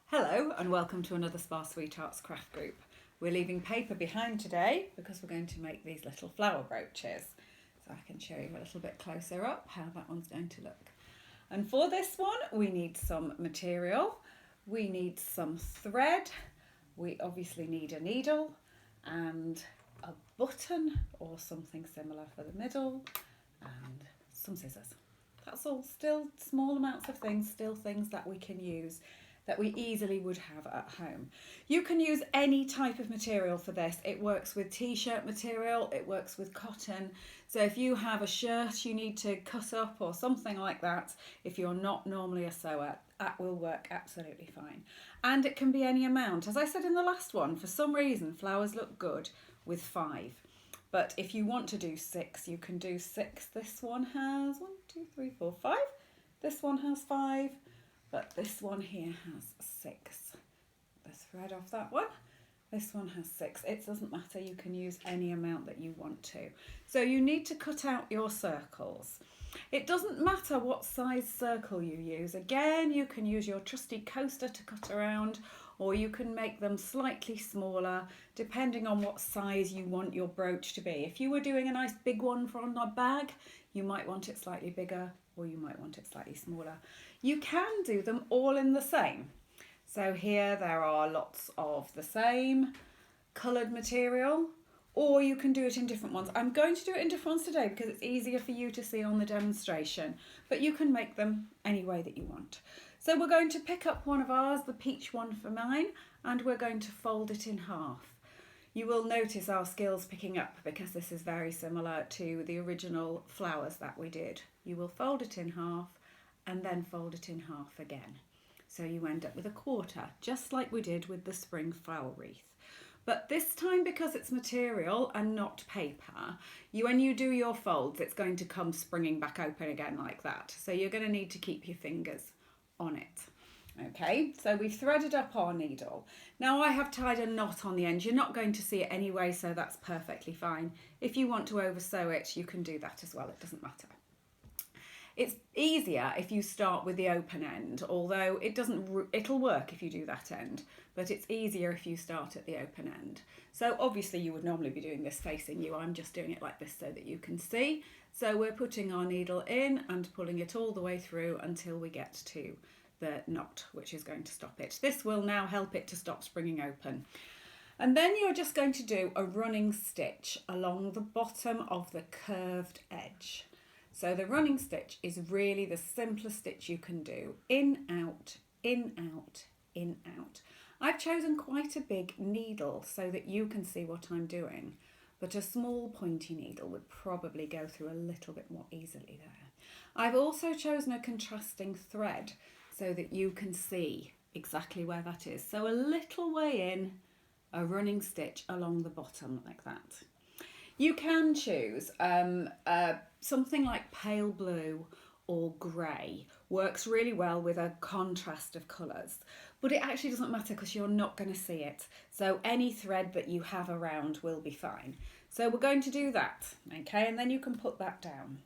Hello and welcome to another Spa Sweethearts craft group. We're leaving paper behind today because we're going to make these little flower brooches. So I can show you a little bit closer up how that one's going to look. And for this one we need some material, we need some thread, we obviously need a needle and a button or something similar for the middle and some scissors. That's all, still small amounts of things, still things that we can use that we easily would have at home. You can use any type of material for this. It works with t-shirt material, it works with cotton. So if you have a shirt you need to cut up or something like that, if you're not normally a sewer, that will work absolutely fine. And it can be any amount. As I said in the last one, for some reason flowers look good with 5. But if you want to do 6, you can do 6. This one has 1, 2, 3, 4, 5. This one has 5. But this one here has 6. The thread off that one. This one has 6. It doesn't matter, you can use any amount that you want to. So you need to cut out your circles. It doesn't matter what size circle you use. Again, you can use your trusty coaster to cut around, or you can make them slightly smaller depending on what size you want your brooch to be. If you were doing a nice big one from a bag, you might want it slightly bigger or you might want it slightly smaller. You can do them all in the same. So here there are lots of the same coloured material, or you can do it in different ones. I'm going to do it in different ones today because it's easier for you to see on the demonstration, but you can make them any way that you want. So we're going to pick up one of ours, the peach one for mine, and we're going to fold it in half. You will notice our skills picking up because this is very similar to the original flowers that we did. You will fold it in half and then fold it in half again. So you end up with a quarter, just like we did with the spring flower wreath. But this time, because it's material and not paper, when you do your folds, it's going to come springing back open again like that. So you're going to need to keep your fingers on it. Okay, so we've threaded up our needle. Now I have tied a knot on the end. You're not going to see it anyway, so that's perfectly fine. If you want to over sew it, you can do that as well. It doesn't matter. It's easier if you start with the open end, although it'll work if you do that end, but it's easier if you start at the open end. So obviously you would normally be doing this facing you. I'm just doing it like this so that you can see. So we're putting our needle in and pulling it all the way through until we get to the knot, which is going to stop it. This will now help it to stop springing open. And then you're just going to do a running stitch along the bottom of the curved edge. So the running stitch is really the simplest stitch you can do. In, out, in, out, in, out. I've chosen quite a big needle so that you can see what I'm doing, but a small pointy needle would probably go through a little bit more easily there. I've also chosen a contrasting thread so that you can see exactly where that is. So a little way in, a running stitch along the bottom like that. You can choose something like pale blue or grey. Works really well with a contrast of colours, but it actually doesn't matter because you're not going to see it. So any thread that you have around will be fine. So we're going to do that, okay, and then you can put that down.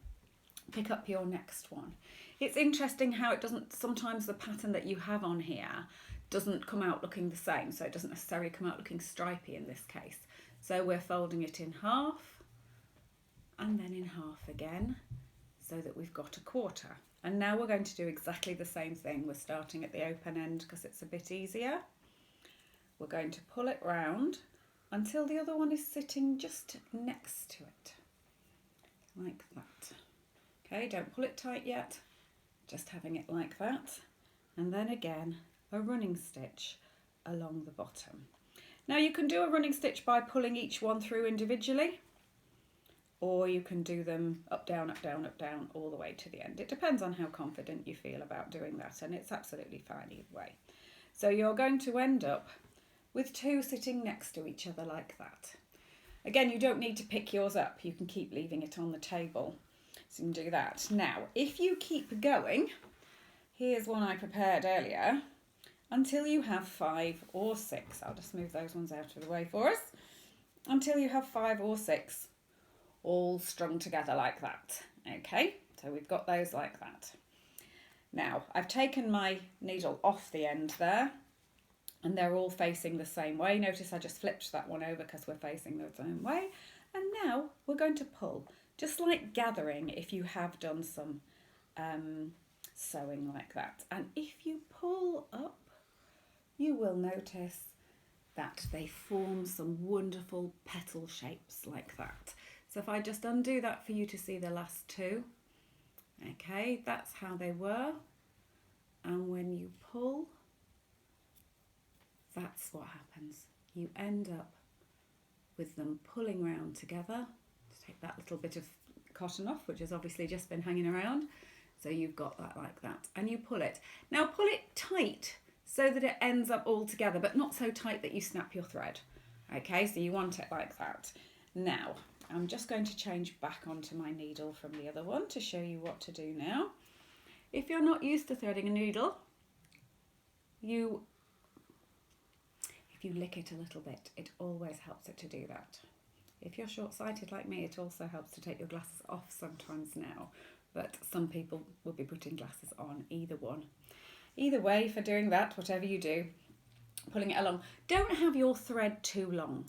Pick up your next one. It's interesting how it doesn't, sometimes the pattern that you have on here doesn't come out looking the same, so it doesn't necessarily come out looking stripy in this case. So we're folding it in half and then in half again so that we've got a quarter. And now we're going to do exactly the same thing. We're starting at the open end because it's a bit easier. We're going to pull it round until the other one is sitting just next to it, like that. Okay, don't pull it tight yet, just having it like that. And then again, a running stitch along the bottom. Now you can do a running stitch by pulling each one through individually, or you can do them up, down, up, down, up, down, all the way to the end. It depends on how confident you feel about doing that, and it's absolutely fine either way. So you're going to end up with 2 sitting next to each other like that. Again, you don't need to pick yours up. You can keep leaving it on the table. So you can do that. Now, if you keep going, here's one I prepared earlier, until you have 5 or 6. I'll just move those ones out of the way for us. Until you have 5 or 6 all strung together like that. Okay, so we've got those like that. Now, I've taken my needle off the end there, and they're all facing the same way. Notice I just flipped that one over because we're facing the same way. And now we're going to pull, just like gathering if you have done some sewing like that. And if you pull up, you will notice that they form some wonderful petal shapes like that. So if I just undo that for you to see the last two, okay, that's how they were. And when you pull, that's what happens. You end up with them pulling round together. Just take that little bit of cotton off, which has obviously just been hanging around. So you've got that like that, and you pull it. Now pull it tight so that it ends up all together, but not so tight that you snap your thread. Okay, so you want it like that. Now, I'm just going to change back onto my needle from the other one to show you what to do now. If you're not used to threading a needle, if you lick it a little bit, it always helps it to do that. If you're short-sighted like me, it also helps to take your glasses off sometimes now, but some people will be putting glasses on, either one. Either way, for doing that, whatever you do, pulling it along, don't have your thread too long.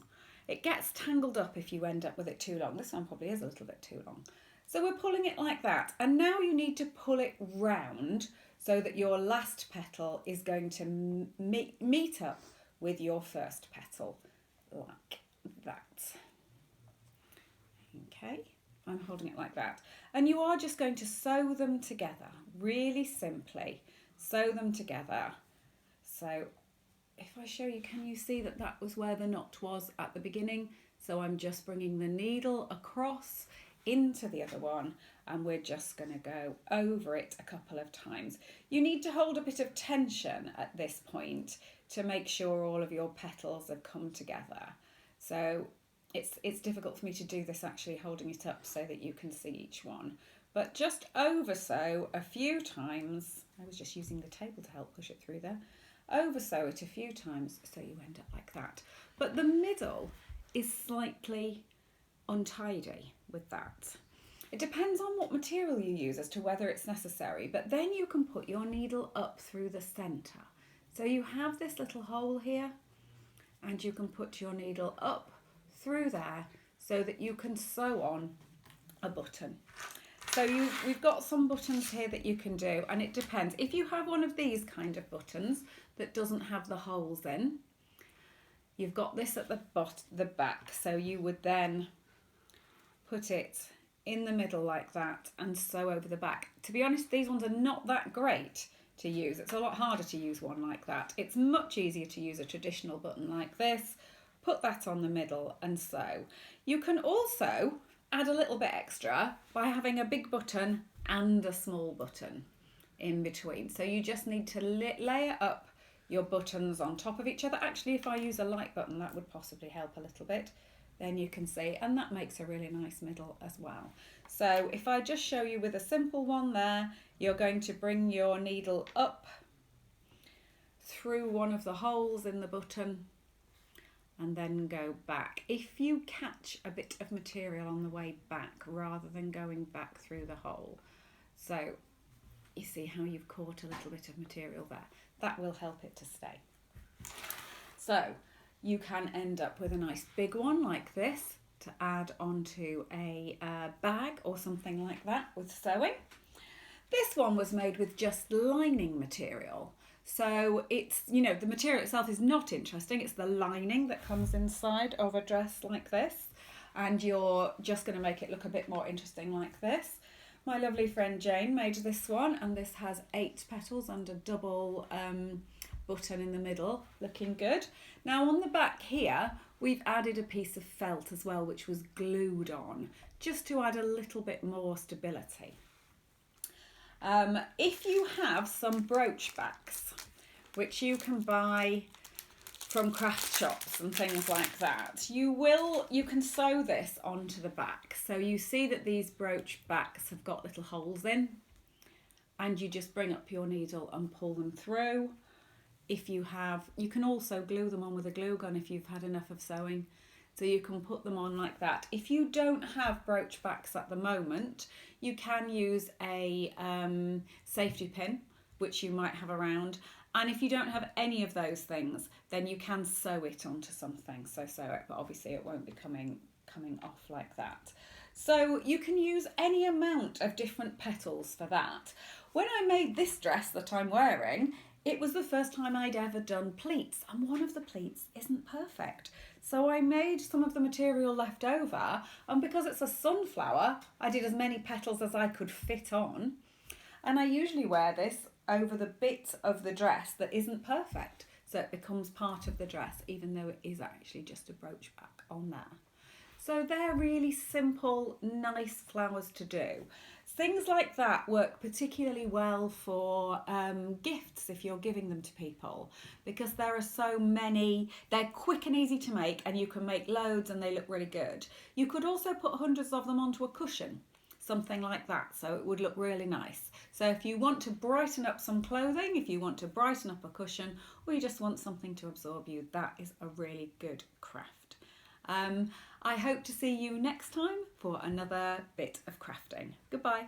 It gets tangled up if you end up with it too long. This one probably is a little bit too long. So we're pulling it like that, and now you need to pull it round so that your last petal is going to meet up with your first petal, like that. Okay, I'm holding it like that. And you are just going to sew them together, really simply. Sew them together. So if I show you, can you see that that was where the knot was at the beginning? So I'm just bringing the needle across into the other one, and we're just going to go over it a couple of times. You need to hold a bit of tension at this point to make sure all of your petals have come together. So it's difficult for me to do this actually holding it up so that you can see each one, but just over sew a few times. I was just using the table to help push it through there. Over sew it a few times so you end up like that. But the middle is slightly untidy with that. It depends on what material you use as to whether it's necessary, but then you can put your needle up through the centre. So you have this little hole here, and you can put your needle up through there so that you can sew on a button. So we've got some buttons here that you can do, and it depends. If you have one of these kind of buttons that doesn't have the holes in, you've got this at the back, so you would then put it in the middle like that and sew over the back. To be honest, these ones are not that great to use. It's a lot harder to use one like that. It's much easier to use a traditional button like this. Put that on the middle and sew. You can also add a little bit extra by having a big button and a small button in between. So you just need to layer up your buttons on top of each other. Actually, if I use a light button, that would possibly help a little bit. Then you can see, and that makes a really nice middle as well. So if I just show you with a simple one there, you're going to bring your needle up through one of the holes in the button and then go back. If you catch a bit of material on the way back rather than going back through the hole, so you see how you've caught a little bit of material there, that will help it to stay. So you can end up with a nice big one like this to add onto a bag or something like that with sewing. This one was made with just lining material. So it's, you know, the material itself is not interesting. It's the lining that comes inside of a dress like this. And you're just going to make it look a bit more interesting like this. My lovely friend Jane made this one, and this has 8 petals and a double button in the middle, looking good. Now on the back here, we've added a piece of felt as well, which was glued on, just to add a little bit more stability. If you have some brooch backs, which you can buy from craft shops and things like that, you can sew this onto the back. So you see that these brooch backs have got little holes in, and you just bring up your needle and pull them through. If you have, you can also glue them on with a glue gun if you've had enough of sewing. So you can put them on like that. If you don't have brooch backs at the moment, you can use a safety pin which you might have around. And if you don't have any of those things, then you can sew it onto something. So sew it, but obviously it won't be coming off like that. So you can use any amount of different petals for that. When I made this dress that I'm wearing, it was the first time I'd ever done pleats, and one of the pleats isn't perfect. So I made some of the material left over, and because it's a sunflower, I did as many petals as I could fit on. And I usually wear this over the bit of the dress that isn't perfect, so it becomes part of the dress, even though it is actually just a brooch back on there. So they're really simple, nice flowers to do. Things like that work particularly well for gifts if you're giving them to people, because there are so many. They're quick and easy to make, and you can make loads and they look really good. You could also put hundreds of them onto a cushion, something like that, so it would look really nice. So if you want to brighten up some clothing, if you want to brighten up a cushion, or you just want something to absorb you, that is a really good craft. I hope to see you next time for another bit of crafting. Goodbye.